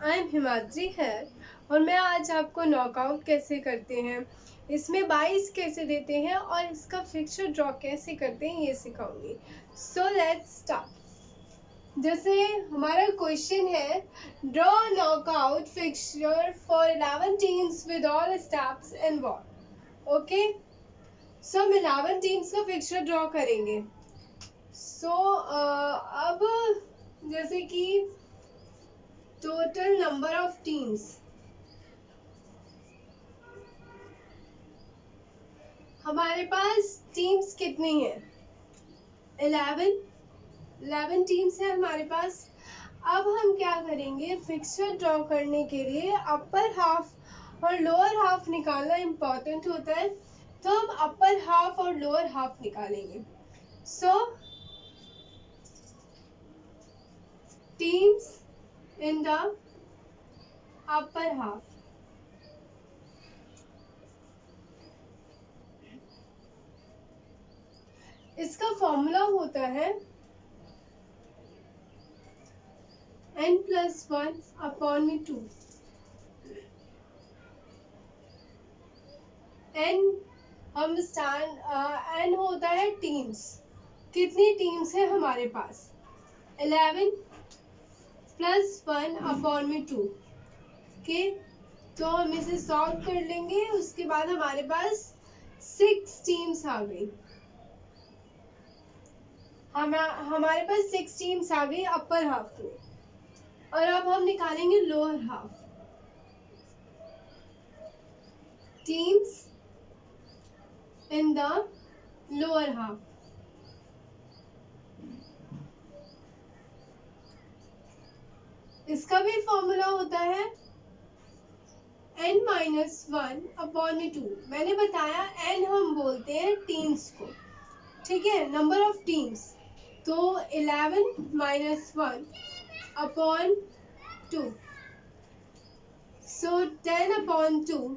I am Himadri खैर और मैं आज आपको नॉकआउट कैसे करते हैं, इसमें 22 कैसे देते हैं और इसका फिक्सर ड्रॉ कैसे करते हैं ये सिखाऊंगी। So let's start. जैसे हमारा क्वेश्चन है, draw knockout fixture for 11 teams with all steps involve. Okay, so हम 11 टीम्स का फिक्सचर ड्रॉ करेंगे। अब जैसे कि टोटल नंबर ऑफ टीम्स, हमारे पास टीम्स कितनी है? 11 टीम्स है हमारे पास। अब हम क्या करेंगे, फिक्सचर ड्रॉ करने के लिए अपर हाफ और लोअर हाफ निकालना इम्पोर्टेंट होता है, तो हम अपर हाफ और लोअर हाफ निकालेंगे। So teams in the upper half, इसका फॉर्मूला होता है n+1/2। n होता है टीम्स, कितनी टीम्स है हमारे पास? 11 + 1/2 के, तो हम इसे सॉल्व कर लेंगे। उसके बाद हमारे पास 6 टीम्स आ गई। हमारे पास 6 टीम्स आ गई अपर हाफ में। और अब हम निकालेंगे lower half. Teams in the lower half, इसका भी फॉर्मूला होता है n-1/2। मैंने बताया n हम बोलते हैं टीम्स को, ठीक है, नंबर ऑफ टीम्स। तो 11 - 1/2, सो 10/2,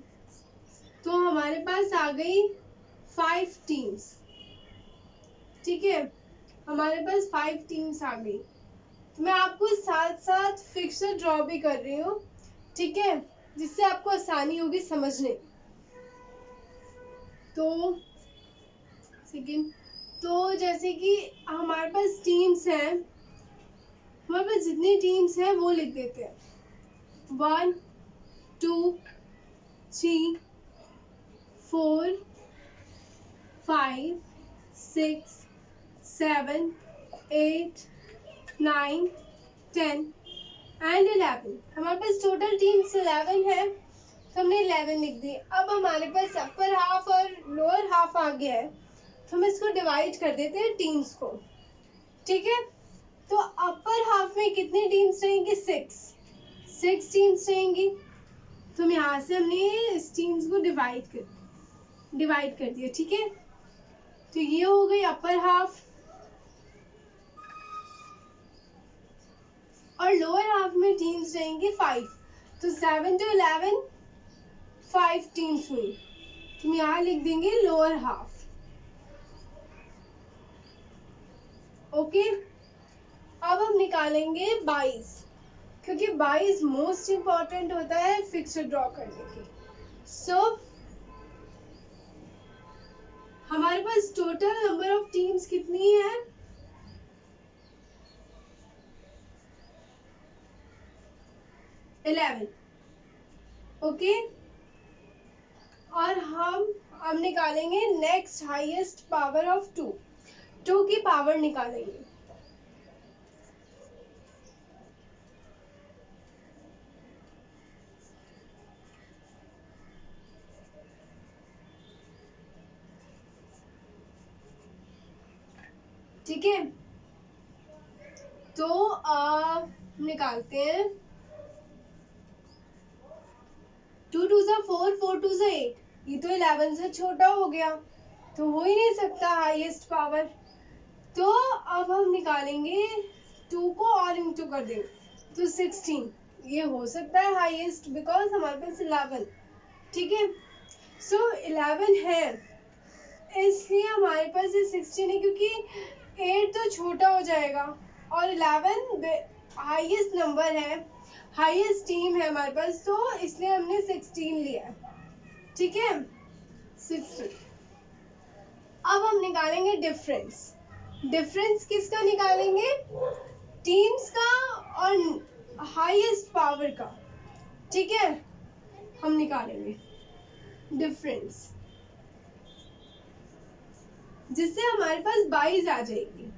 तो हमारे पास आ गई 5 टीम्स। ठीक है, हमारे पास 5 टीम्स आ गई। तो मैं आपको साथ साथ फिक्सर ड्रॉ भी कर रही हूँ, ठीक है, जिससे आपको आसानी होगी समझने। तो सेकेंड, तो जैसे कि हमारे पास टीम्स हैं, हमारे पास जितनी टीम्स हैं वो लिख देते हैं। 1 2 3 4 5 6 7 8 9 10 एंड 11। हमारे पास टोटल टीम्स 11 है, तो हमने 11 लिख दी। अब हमारे पास अपर हाफ और लोअर हाफ आ गया है, तो हम इसको डिवाइड कर देते हैं टीम्स को, ठीक है। तो अपर हाफ में कितनी टीम्स रहेंगी? 6 टीम्स रहेंगी। तो यहाँ से हमने इस टीम्स को डिवाइड कर दिया, ठीक है। तो ये हो गई अपर हाफ, और लोअर हाफ में टीम्स रहेंगी 5। तो 7 to 11 5 टीम्स हुई, तो यहाँ लिख देंगे लोअर हाफ। ओके, अब हम निकालेंगे 22, क्योंकि 22 मोस्ट इंपॉर्टेंट होता है फिक्सर ड्रॉ करने के। सो हमारे पास टोटल नंबर ऑफ टीम्स कितनी है? 11। ओके, और हम अब निकालेंगे नेक्स्ट हाईएस्ट पावर ऑफ 2 की पावर निकालेंगे। ठीक है, तो निकालते हैं। 2 2 4, 4 2 8, ये तो 11 से छोटा हो गया, तो हो ही नहीं सकता हाईएस्ट पावर। तो अब हम निकालेंगे 2 को और इंटू कर देंगे, तो 16, ये हो सकता है हाईएस्ट, बिकॉज हमारे पास 11, ठीक है। सो 11 है, इसलिए हमारे पास ये 16 है, क्योंकि 8 तो छोटा हो जाएगा और 11 हाईएस्ट नंबर है, हाईएस्ट टीम है हमारे पास, तो इसलिए हमने 16 लिया है। ठीक है, 16। अब हम निकालेंगे डिफरेंस। डिफरेंस किसका निकालेंगे? टीम्स का और हाईएस्ट पावर का। ठीक है, हम निकालेंगे डिफरेंस, जिससे हमारे पास 22 आ जाएगी,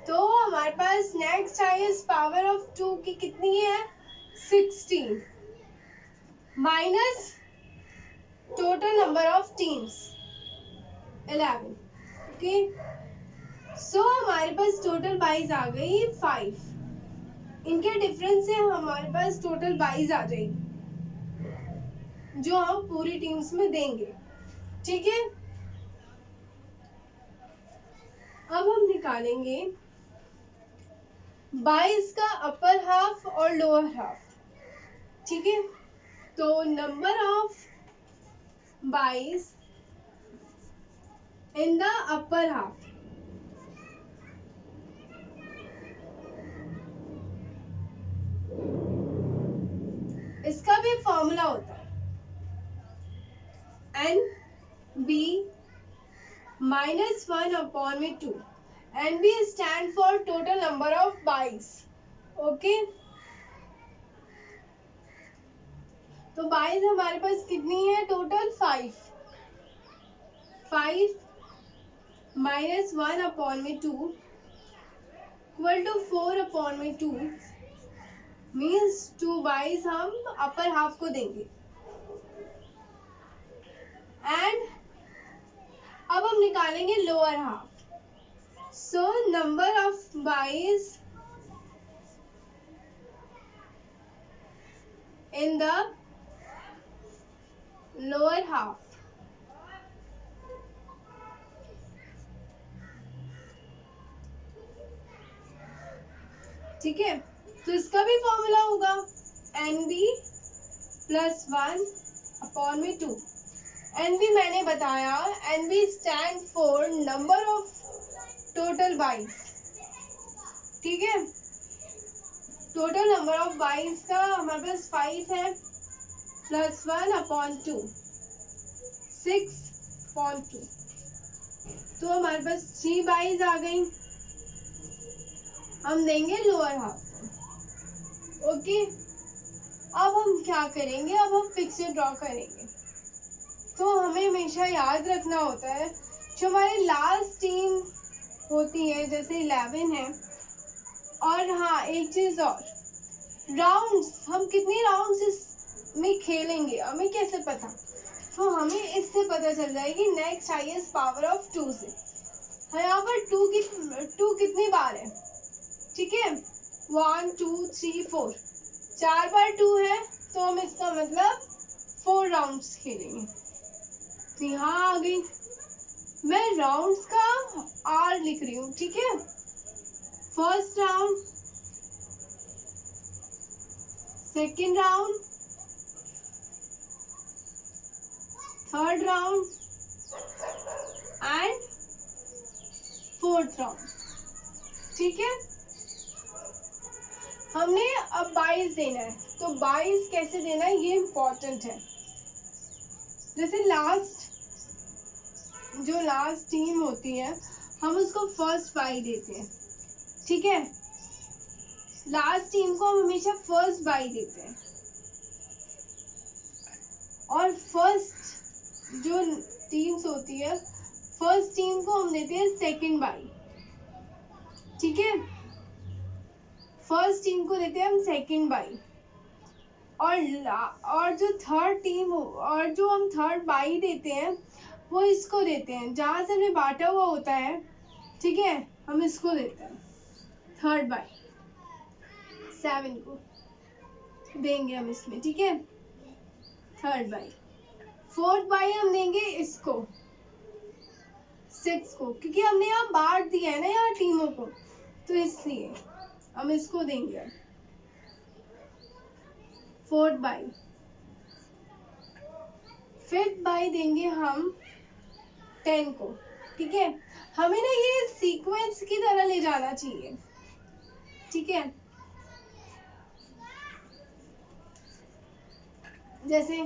तो हमारे पास नेक्स्ट हाईएस्ट पावर ऑफ 2 की कितनी है? 16 minus total number of teams 11। Okay, so हमारे पास टोटल 22 आ गई, 5। इनके डिफरेंस से हमारे पास टोटल 22 आ जाएगी, जो हम पूरी टीम्स में देंगे। ठीक है, अब हम निकालेंगे 22 का अपर हाफ और लोअर हाफ। ठीक है, तो number of 22 in the upper half, इसका भी फॉर्मूला होता है NB -1/2। NB stand for total number of 22। Okay, तो 22 हमारे पास कितनी है टोटल? 5। 5 -1/2 इक्वल टू 4/2 मीन्स 2 22 हम अपर हाफ को देंगे। एंड अब हम निकालेंगे lower half. So number of 22 in the lower half. ठीक है, तो इसका भी फॉर्मूला होगा NB +1/2। NB मैंने बताया, NB stand for number of total 22। ठीक है, टोटल नंबर ऑफ 22 का हमारे पास 5 है, +1/2 6/2, तो हमारे पास 3 22 आ गई। हम देंगे लोअर हाफ। ओके, अब हम क्या करेंगे? अब हम फिक्सर ड्रॉ करेंगे। तो हमें हमेशा याद रखना होता है, जो हमारी लास्ट टीम होती है, जैसे 11 है। और हाँ, एक चीज और, राउंड्स, हम कितनी राउंड्स में खेलेंगे हमें कैसे पता? तो हमें इससे पता चल जाएगी नेक्स्ट हाईएस्ट पावर ऑफ 2 से। यहाँ पर 2 कितनी बार है? ठीक है, 1 2 3 4, 4 बार 2 है, तो हम इसका मतलब 4 राउंड्स खेलेंगे। तो यहाँ आ गई, मैं राउंड्स का R लिख रही हूँ। ठीक है, first round, second round, third round and fourth round. ठीक है, हमने अब 22 देना है, तो 22 कैसे देना है ये इम्पोर्टेंट है। जैसे जो लास्ट टीम होती है, हम उसको फर्स्ट 22 देते हैं। ठीक है, लास्ट टीम को हम हमेशा फर्स्ट 22 देते हैं, और फर्स्ट जो टीम्स होती है, फर्स्ट टीम को हम देते हैं सेकंड 22। ठीक है, फर्स्ट टीम को देते हैं हम सेकंड 22, और जो थर्ड टीम और जो हम थर्ड 22 देते हैं, वो इसको देते हैं जहां से हमने बांटा हुआ होता है। ठीक है, हम इसको देते हैं थर्ड 22, 7 को देंगे हम इसमें। ठीक है, थर्ड 22, फोर्थ 22 हम देंगे इसको 6 को, क्योंकि हमने यहाँ बांट दिया है ना यहाँ टीमों को, तो इसलिए हम इसको देंगे फोर्थ 22। फिफ्थ 22 देंगे हम 10 को। ठीक है, हमें ना ये सीक्वेंस की तरह ले जाना चाहिए, ठीक है। जैसे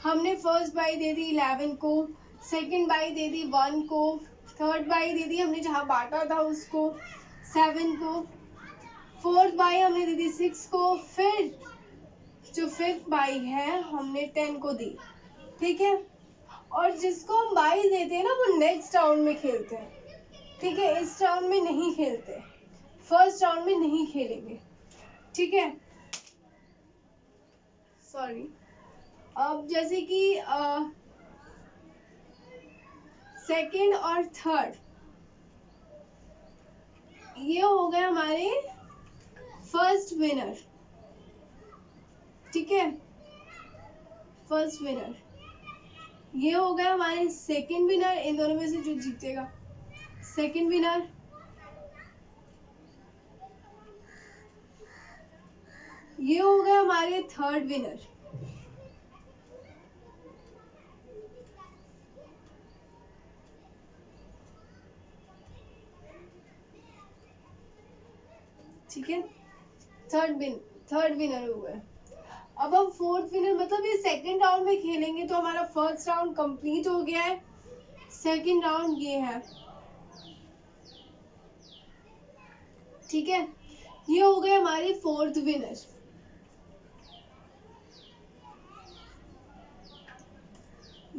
हमने फर्स्ट बाई दे दी 11 को, सेकंड बाई दे दी 1 को, थर्ड बाई दे दी हमने जहां बांटा था उसको 7 को, फोर्थ बाई हमने दे दी 6 को, फिर जो फिफ्थ बाई है हमने 10 को दी, ठीक है। और जिसको हम बाई देते हैं ना वो नेक्स्ट राउंड में खेलते हैं, ठीक है। इस राउंड में नहीं खेलते, फर्स्ट राउंड में नहीं खेलेंगे, ठीक है। सॉरी। अब जैसे कि सेकंड और थर्ड ये हो गए हमारे फर्स्ट विनर, ठीक है। फर्स्ट विनर ये हो गया हमारे सेकंड विनर, इन दोनों में से जो जीतेगा सेकंड विनर। ये हो गया हमारे थर्ड विनर, ठीक है। थर्ड विनर हो गए। अब हम फोर्थ विनर, मतलब ये सेकंड राउंड में खेलेंगे, तो हमारा फर्स्ट राउंड कंप्लीट हो गया है, सेकंड राउंड ये है, ठीक है। ये हो गए हमारे फोर्थ विनर।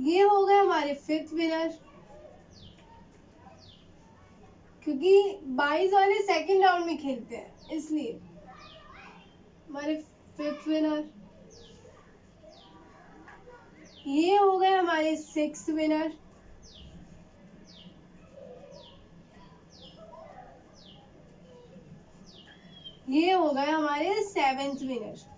ये हो गए हमारे फिफ्थ विनर, क्योंकि 22 वाले सेकंड राउंड में खेलते हैं इसलिए हमारे फिफ्थ विनर। ये हो गए हमारे सिक्स्थ विनर। ये हो गए हमारे सेवेंथ विनर।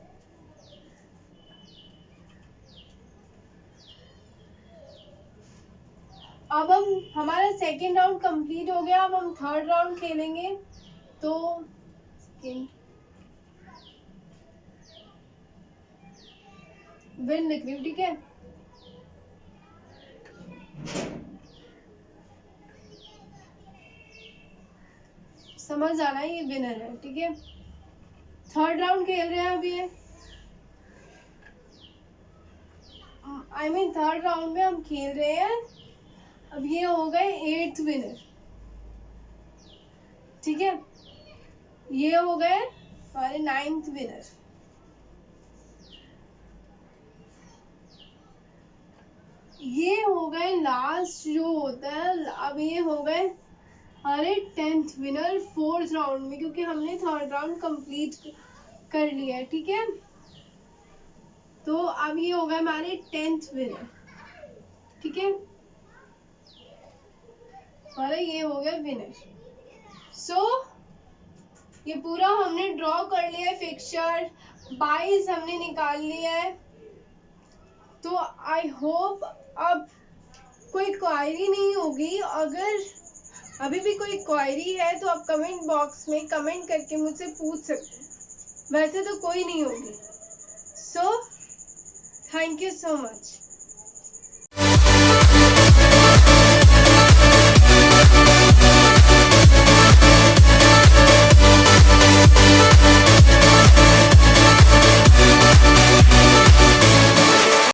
अब हम हमारा सेकेंड राउंड कंप्लीट हो गया, अब हम थर्ड राउंड खेलेंगे। तो विन लिख रही हूँ, ठीक है। समझ जाना ये विनर है, ठीक है। थर्ड राउंड खेल रहे हैं अभी, थर्ड राउंड में हम खेल रहे हैं। अब ये हो गए एट्थ विनर, ठीक है। ये हो गए हमारे नाइन्थ विनर। ये हो गए लास्ट जो होता है, अब ये हो गए हमारे 10th विनर फोर्थ राउंड में, क्योंकि हमने थर्ड राउंड कंप्लीट कर लिया है, ठीक है। तो अब ये हो गए हमारे 10th विनर, ठीक है। हमारा ये हो गया विनर। सो ये पूरा हमने ड्रॉ कर लिया है फिक्सचर, 22 हमने निकाल लिया है। तो आई होप अब कोई क्वायरी नहीं होगी। अगर अभी भी कोई क्वायरी है तो आप कमेंट बॉक्स में कमेंट करके मुझसे पूछ सकते हैं, वैसे तो कोई नहीं होगी। So thank you so much.